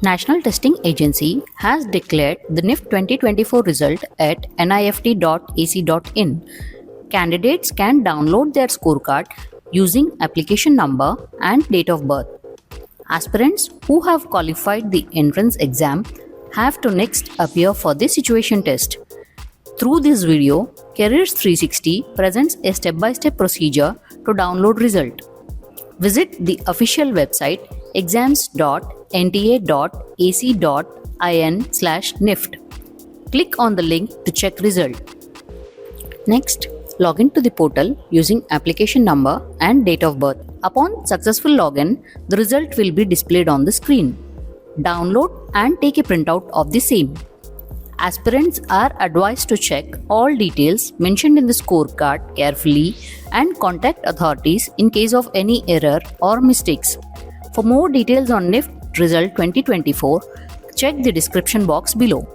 National Testing Agency has declared the NIFT 2024 result at nift.ac.in. Candidates can download their scorecard using application number and date of birth. Aspirants who have qualified the entrance exam have to next appear for the situation test. Through this video, Careers 360 presents a step-by-step procedure to download result. Visit the official website exams.nta.ac.in/NIFT. Click on the link to check result. Next, log in to the portal using application number and date of birth. Upon successful login, the result will be displayed on the screen. Download and take a printout of the same. Aspirants are advised to check all details mentioned in the scorecard carefully and contact authorities in case of any error or mistakes. For more details on NIFT Result 2024, check the description box below.